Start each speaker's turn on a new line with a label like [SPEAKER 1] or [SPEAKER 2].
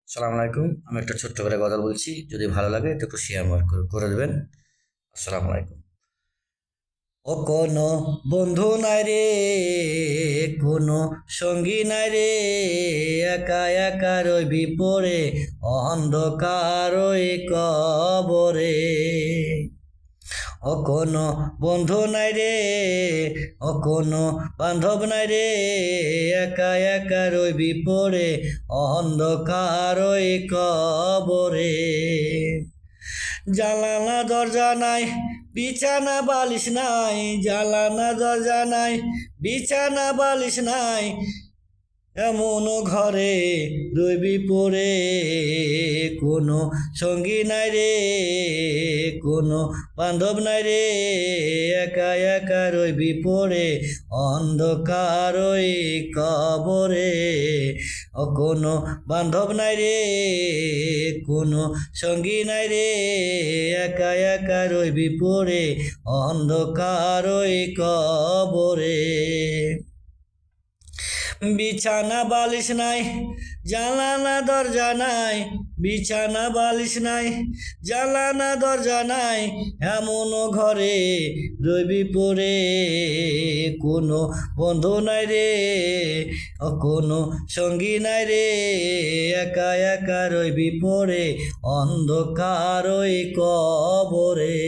[SPEAKER 1] আসসালামু আলাইকুম। আমি একটা ছোট্ট করে গজল বলছি, যদি ভালো লাগে তো একটু শেয়ার করে দেবেন। আসসালামু আলাইকুম। ও কোনো বন্ধু নাই রে, কোনো সঙ্গী নাই রে, একা একা রইবি পড়ে অন্ধকার ওই কবরে। ও কোনো বন্ধু নাই রে, ও কোনো বান্ধব নাই রে, একা একা রইবি পড়ে অন্ধকার ওই কবরে। জানালা দরজা নাই, বিছানা বালিশ নাই, জানালা দরজা নাই, বিছানা বালিশ নাই, এমন ঘরে রইবি পড়ে। কোনো সঙ্গী নাই রে, কোনো বান্ধব নাই রে, একা একা রইবি পড়ে অন্ধকার ওই কবরে। ও কোনো বান্ধব নাই রে, কোনো সঙ্গী নাই রে, একা একা রইবি পড়ে অন্ধকার ওই কবরে। বিছানা বালিশ নাই, জানালা দরজা নাই, বিছানা বালিশ নাই, জানালা দরজা নাই, এমন ঘরে রইবি পড়ে। কোনো বন্ধু নাই রে, কোনো সঙ্গী নাই রে, একা একা রইবি পড়ে অন্ধকার ওই কবরে।